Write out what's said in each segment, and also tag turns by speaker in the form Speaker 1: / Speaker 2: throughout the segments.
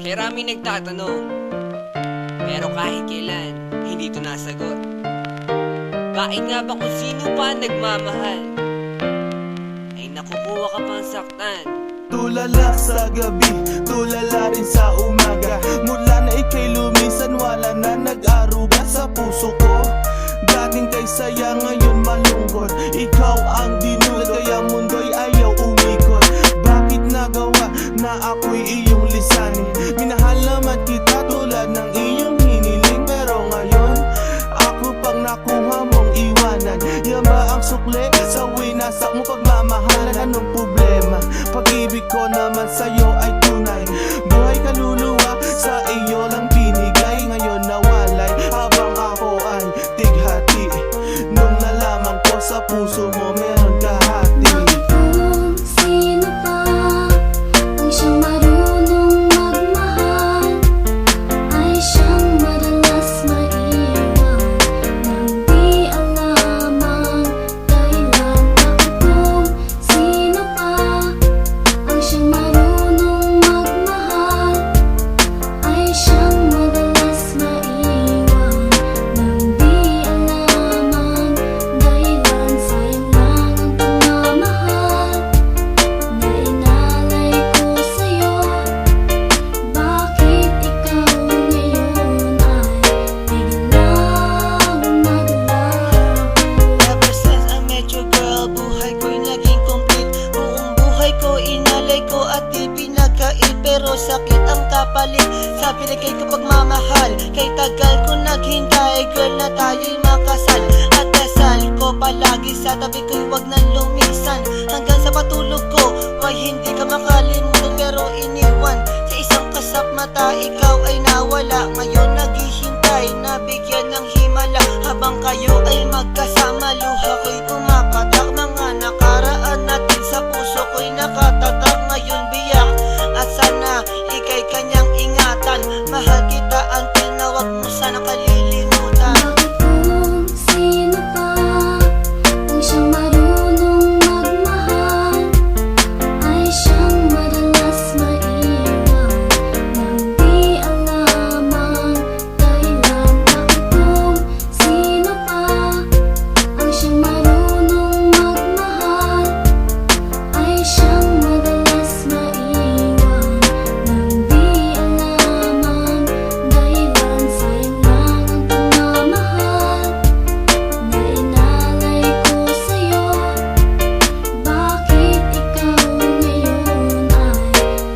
Speaker 1: Marami nagtatanong, pero kahit kailan, hindi ito nasagot. Bakit nga ba kung sino pa nagmamahal ay nakukuha ka pang saktan?
Speaker 2: Tulala sa gabi, tulala rin sa umaga. Mula na ika'y lumisan, wala na nag-aruga sa puso ko. Dating kay saya, ngayon malungkot. Ikaw ang dinulad, kaya mundo'y ayaw umikot. Bakit nagawa na ako'y iyong lisanin? Minahal naman kita tulad ng iyong hiniling, pero ngayon ako pang nakuha mong iwanan. Yan ba ang sukle sa winasak mo pagmamahalan? Anong problema? Pag-ibig ko naman sa'yo ay tunay. Buhay kaluluwa sa iyo lang binigay. Ngayon nawalay habang ako ay tighati. Nung nalaman ko sa puso mo meron kahati.
Speaker 3: Kung sino pa ang siyang marunong magmahal, ay siyang madalas maiwan nang di alam ang dahilan. Kung sino pa ang siyang marunong magmahal, ay siyang madalas maiwan nang di alam ang dahilan. Sayang lang ang pagmamahal na inalay ko sa'yo. Bakit ikaw ngayon ay biglang naglaho?
Speaker 4: Ever since I met you, girl, buhay ko'y naging complete. Buong buhay ko inalay ko at di pinagkait, pero sakit ang kapalit sa binigay ko pagmamahal. Kay tagal ko naghintay, girl, na tayo'y makasal. At dasal ko palagi sa tabi ko'y wag nang lumisan. Hanggang sa patulog ko, why hindi ka makalimutan pero iniwan. Sa isang kasap mata, ikaw ay nawala. Ngayon naghihintay na bigyan ng himala. Habang kayo ay magkasama, luha ko'y pumapatak. Mga nakaraan natin sa puso ko'y nakatatak. Ngayon biyak at sana ika'y kanyang ingatan. Mahal kita until na wag mo sana kalilimutan.
Speaker 3: Bakit kung sino pa ang siyang marunong magmahal, ay siyang madalas maiwan nang di alam ang dahilan? Bakit kung sino pa ang siyang marunong magmahal, ay siyang madalas maiwan nang di alam ang dahilan? Sayang lang ang pagmamahal na inalay ko sa'yo. Bakit ikaw ngayon ay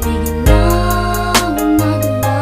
Speaker 3: biglang naglaho?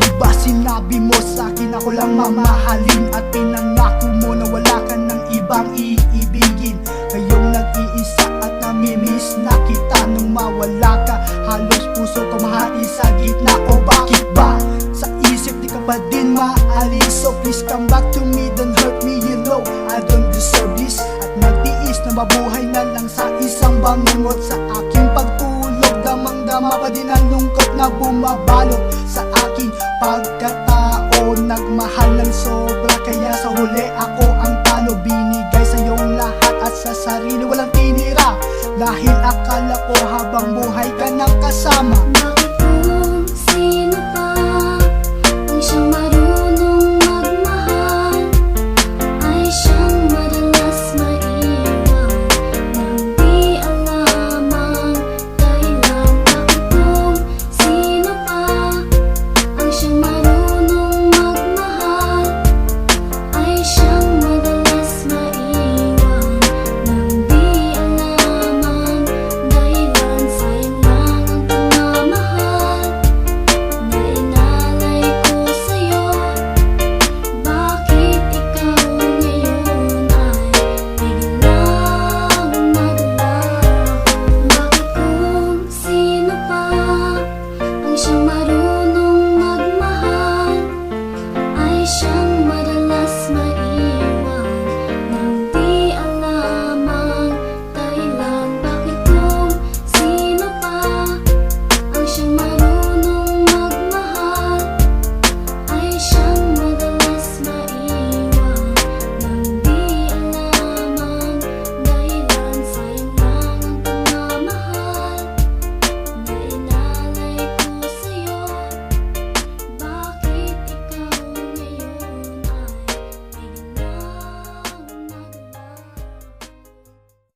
Speaker 5: Diba sinabi mo sa'kin ako lang mamahalin, at pinangako mo na wala ka ng ibang iibigin. Ngayong nag-iisa at namimiss na kita. Nung mawala ka, halos puso ko mahati sa gitna. O bakit ba? Sa isip di ka pa din maalis. So please come back to me, don't hurt me, you know I don't deserve this. At magtiis na mabuhay na lang sa isang bangungot. Sa aking pagtulog, damang-dama pa din ang lungkot na bumabalot sa aking pagkatao. Nagmahal ng sobra, kaya sa huli ako ang talo. Binigay sa iyong lahat at sa sarili walang tinira, dahil akala ko habang buhay ka nang kasama.